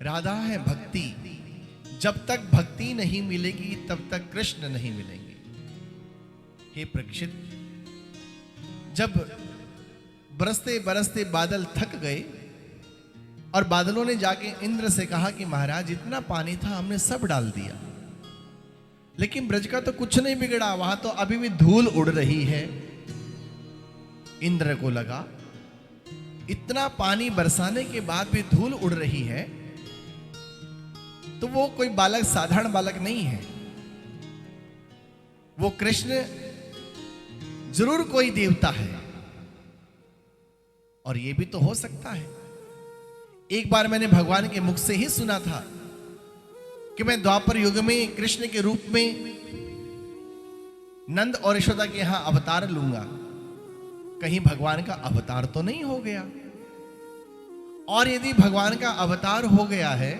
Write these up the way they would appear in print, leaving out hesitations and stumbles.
राधा है भक्ति। जब तक भक्ति नहीं मिलेगी तब तक कृष्ण नहीं मिलेंगे। हे परीक्षित, जब बरसते बरसते बादल थक गए और बादलों ने जाके इंद्र से कहा कि महाराज इतना पानी था हमने सब डाल दिया, लेकिन ब्रज का तो कुछ नहीं बिगड़ा, वहां तो अभी भी धूल उड़ रही है। इंद्र को लगा इतना पानी बरसाने के बाद भी धूल उड़ रही है तो वो कोई बालक साधारण बालक नहीं है, वो कृष्ण जरूर कोई देवता है। और ये भी तो हो सकता है। एक बार मैंने भगवान के मुख से ही सुना था कि मैं द्वापर युग में कृष्ण के रूप में नंद और यशोदा के यहां अवतार लूंगा। कहीं भगवान का अवतार तो नहीं हो गया? और यदि भगवान का अवतार हो गया है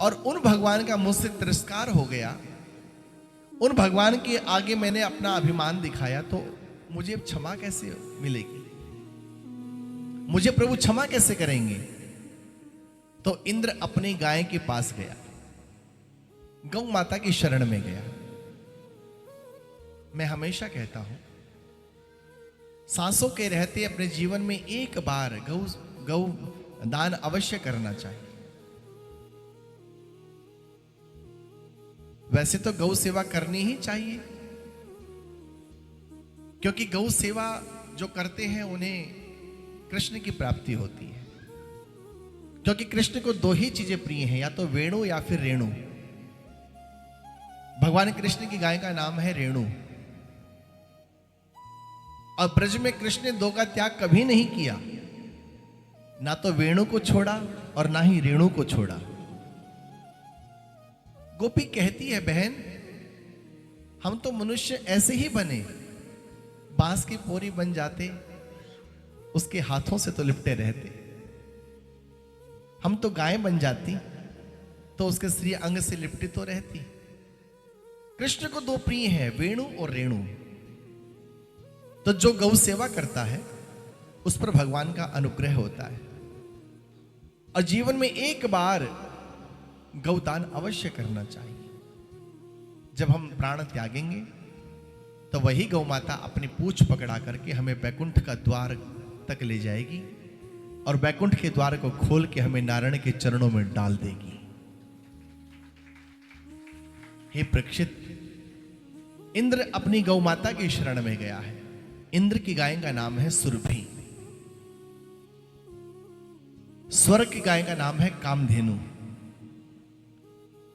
और उन भगवान का मुझसे तिरस्कार हो गया, उन भगवान के आगे मैंने अपना अभिमान दिखाया, तो मुझे क्षमा कैसे मिलेगी? मुझे प्रभु क्षमा कैसे करेंगे? तो इंद्र अपनी गाय के पास गया, गौ माता की शरण में गया। मैं हमेशा कहता हूं, सांसों के रहते अपने जीवन में एक बार गौ दान अवश्य करना चाहिए। वैसे तो गौ सेवा करनी ही चाहिए, क्योंकि गौ सेवा जो करते हैं उन्हें कृष्ण की प्राप्ति होती है। क्योंकि कृष्ण को दो ही चीजें प्रिय हैं, या तो वेणु या फिर रेणु। भगवान कृष्ण की गाय का नाम है रेणु। और ब्रज में कृष्ण ने दो का त्याग कभी नहीं किया, ना तो वेणु को छोड़ा और ना ही रेणु को छोड़ा। गोपी कहती है, बहन हम तो मनुष्य ऐसे ही बने, बांस की पोरी बन जाते, उसके हाथों से तो लिपटे रहते। हम तो गाय बन जाती तो उसके श्री अंग से लिपटी तो रहती। कृष्ण को दो प्रिय हैं, वेणु और रेणु। तो जो गौ सेवा करता है उस पर भगवान का अनुग्रह होता है। और जीवन में एक बार गौदान अवश्य करना चाहिए। जब हम प्राण त्यागेंगे तो वही गौ माता अपनी पूंछ पकड़ा करके हमें बैकुंठ का द्वार तक ले जाएगी और बैकुंठ के द्वार को खोल के हमें नारायण के चरणों में डाल देगी। हे परीक्षित, इंद्र अपनी गौ माता की शरण में गया है। इंद्र की गाय का नाम है सुरभि। स्वर्ग की गाय का नाम है कामधेनु।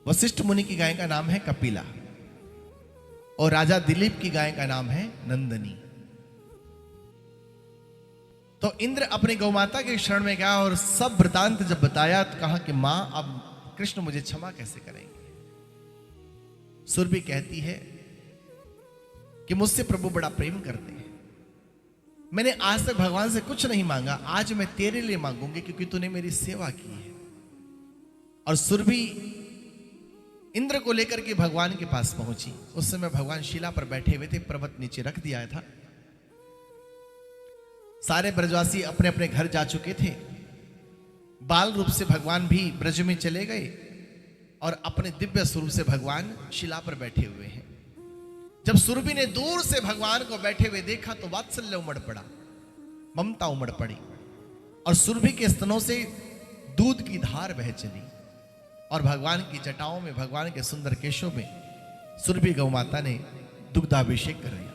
वशिष्ठ मुनि की गाय का नाम है कपिला। और राजा दिलीप की गाय का नाम है नंदनी। तो इंद्र अपनी गौ माता के शरण में गया और सब वृतांत जब बताया तो कहा कि मां, अब कृष्ण मुझे क्षमा कैसे करेंगे? सुरभि कहती है कि मुझसे प्रभु बड़ा प्रेम करते हैं, मैंने आज तक भगवान से कुछ नहीं मांगा, आज मैं तेरे लिए मांगूंगी क्योंकि तूने मेरी सेवा की है। और सुरभि इंद्र को लेकर के भगवान के पास पहुंची। उस समय भगवान शिला पर बैठे हुए थे, पर्वत नीचे रख दिया था। सारे ब्रजवासी अपने अपने घर जा चुके थे। बाल रूप से भगवान भी ब्रज में चले गए और अपने दिव्य स्वरूप से भगवान शिला पर बैठे हुए हैं। जब सुरभि ने दूर से भगवान को बैठे हुए देखा तो वात्सल्य उमड़ पड़ा, ममता उमड़ पड़ी और सुरभि के स्तनों से दूध की धार बह चली और भगवान की जटाओं में, भगवान के सुंदर केशों में सुरभि गौ माता ने दुग्धाभिषेक कर दिया।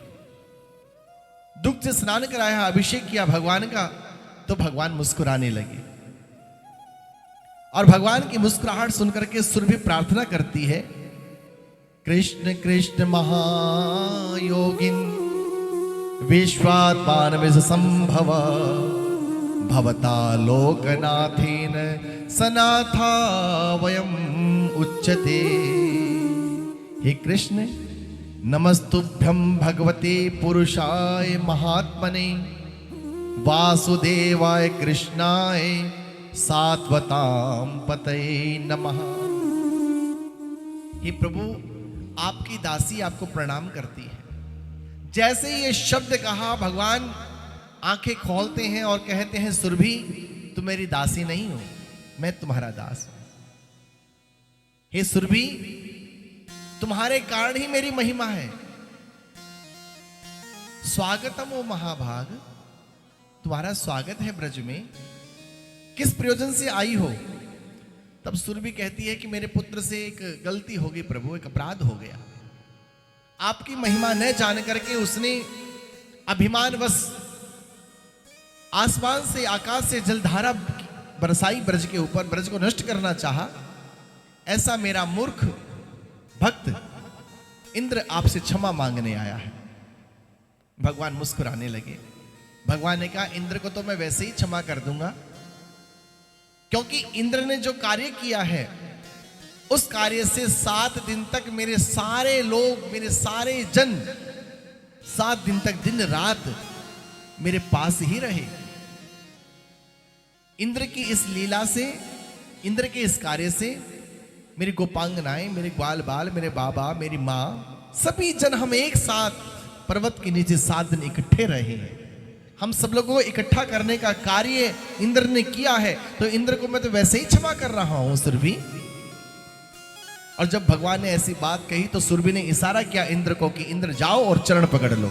दुग्ध से स्नान कराया, अभिषेक किया भगवान का, तो भगवान मुस्कुराने लगे। और भगवान की मुस्कुराहट सुनकर के सुरभि प्रार्थना करती है, कृष्ण कृष्ण महायोगिन विश्वात्मान विष संभव भवता लोकनाथेन सनाथा वयम उच्यते। हे कृष्ण, नमस्तुभ्यं भगवते पुरुषाय महात्मने वासुदेवाय कृष्णाय सात्वतां पतये नमः। हे प्रभु, आपकी दासी आपको प्रणाम करती है। जैसे ये शब्द कहा, भगवान आंखें खोलते हैं और कहते हैं, सुरभि तुम मेरी दासी नहीं हो, मैं तुम्हारा दास हूं। हे सुरभि, तुम्हारे कारण ही मेरी महिमा है। स्वागतम ओ महाभाग, तुम्हारा स्वागत है ब्रज में। किस प्रयोजन से आई हो? तब सुरभि कहती है कि मेरे पुत्र से एक गलती हो गई प्रभु, एक अपराध हो गया। आपकी महिमा न जान करके उसने अभिमानवश आसमान से, आकाश से जलधारा बरसाई ब्रज के ऊपर, ब्रज को नष्ट करना चाहा। ऐसा मेरा मूर्ख भक्त इंद्र आपसे क्षमा मांगने आया है। भगवान मुस्कुराने लगे। भगवान ने कहा, इंद्र को तो मैं वैसे ही क्षमा कर दूंगा, क्योंकि इंद्र ने जो कार्य किया है उस कार्य से 7 दिन तक मेरे सारे लोग, मेरे सारे जन 7 दिन तक दिन रात मेरे पास ही रहे। इंद्र की इस लीला से, इंद्र के इस कार्य से मेरी गोपांगनाएं, मेरे ग्वाल बाल, मेरे बाबा, मेरी मां, सभी जन हम एक साथ पर्वत के नीचे 7 दिन इकट्ठे रहे हैं। हम सब लोगों को इकट्ठा करने का कार्य इंद्र ने किया है, तो इंद्र को मैं तो वैसे ही क्षमा कर रहा हूं सुरभि। और जब भगवान ने ऐसी बात कही तो सुरभि ने इशारा किया इंद्र को कि इंद्र जाओ और चरण पकड़ लो।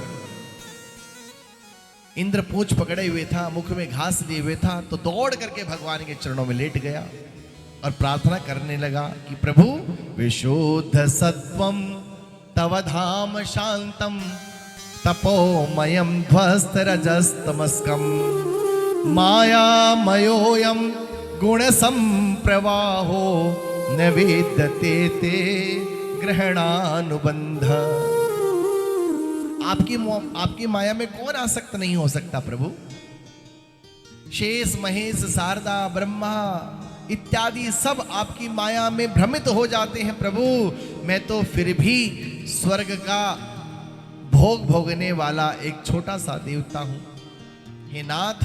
इंद्र पूंछ पकड़े हुए था, मुख में घास लिए हुए था, तो दौड़ करके भगवान के चरणों में लेट गया और प्रार्थना करने लगा कि प्रभु, विशुद्ध सत्वम तव धाम शांतम तपोमयम ध्वस्त रजस्तमस्कम मायामयोयम गुण संप्रवाहो न वेद्यते ते ग्रहणानुबंध। आपकी माया में कौन आसक्त नहीं हो सकता प्रभु? शेष, महेश, शारदा, ब्रह्मा इत्यादि सब आपकी माया में भ्रमित हो जाते हैं प्रभु। मैं तो फिर भी स्वर्ग का भोग भोगने वाला एक छोटा सा देवता हूं। हे नाथ,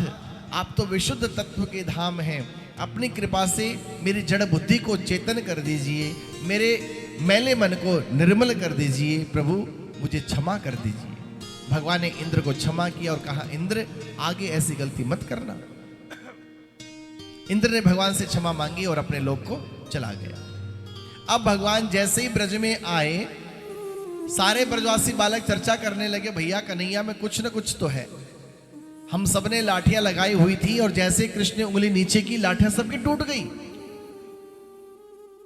आप तो विशुद्ध तत्व के धाम हैं। अपनी कृपा से मेरी जड़ बुद्धि को चेतन कर दीजिए, मेरे मैले मन को निर्मल कर दीजिए प्रभु, मुझे क्षमा कर दीजिए। भगवान ने इंद्र को क्षमा किया और कहा, इंद्र आगे ऐसी गलती मत करना। इंद्र ने भगवान से क्षमा मांगी और अपने लोक को चला गया। अब भगवान जैसे ही ब्रज में आए, सारे ब्रजवासी बालक चर्चा करने लगे, भैया कन्हैया में कुछ न कुछ तो है। हम सबने लाठियां लगाई हुई थी और जैसे कृष्ण ने उंगली नीचे की, लाठियां सबकी टूट गई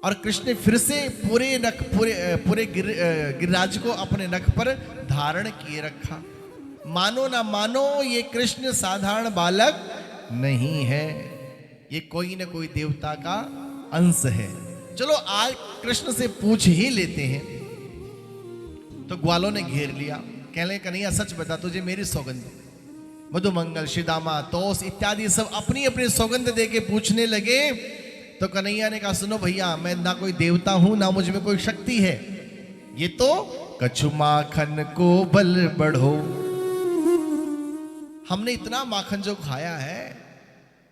और कृष्ण ने फिर से पूरे गिरिराज को अपने नख पर धारण किए रखा। मानो ना मानो, ये कृष्ण साधारण बालक नहीं है, ये कोई ना कोई देवता का अंश है। चलो आज कृष्ण से पूछ ही लेते हैं। तो ग्वालों ने घेर लिया, कहने लगे, कन्हैया सच बता, तुझे मेरी सौगंध। मधुमंगल, श्रीदामा, तोस इत्यादि सब अपनी अपनी सौगंध दे के पूछने लगे। तो कन्हैया ने कहा, सुनो भैया, मैं ना कोई देवता हूं, ना मुझ में कोई शक्ति है। ये तो कछु माखन को बल बढ़ो, हमने इतना माखन जो खाया है,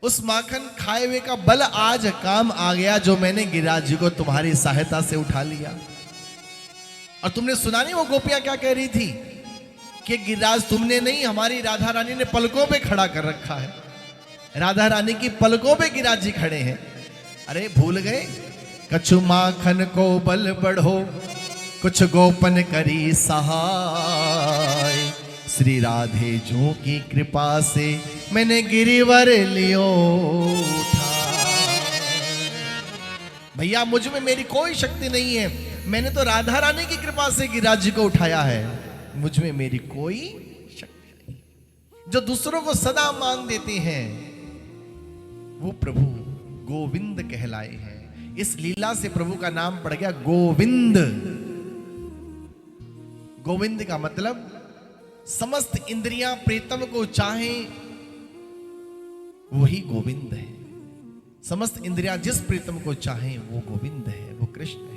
उस माखन खाए हुए का बल आज काम आ गया, जो मैंने गिरिराज जी को तुम्हारी सहायता से उठा लिया। और तुमने सुना नहीं वो गोपियां क्या कह रही थी कि गिरिराज तुमने नहीं, हमारी राधा रानी ने पलकों पे खड़ा कर रखा है। राधा रानी की पलकों पे गिरिराज जी खड़े हैं। अरे भूल गए? कछु माखन को बल बढ़ो, कुछ गोपन करी सहाय, श्री राधे जो की कृपा से मैंने गिरिवर लियो उठा। भैया मुझ में मेरी कोई शक्ति नहीं है, मैंने तो राधा रानी की कृपा से गिरिराज जी को उठाया है, मुझ में मेरी कोई शक्ति नहीं। जो दूसरों को सदा मान देते हैं वो प्रभु गोविंद कहलाए हैं। इस लीला से प्रभु का नाम पड़ गया गोविंद। गोविंद का मतलब समस्त इंद्रियां प्रीतम को चाहें, वही गोविंद है। समस्त इंद्रियां जिस प्रीतम को चाहें वो गोविंद है, वो कृष्ण है।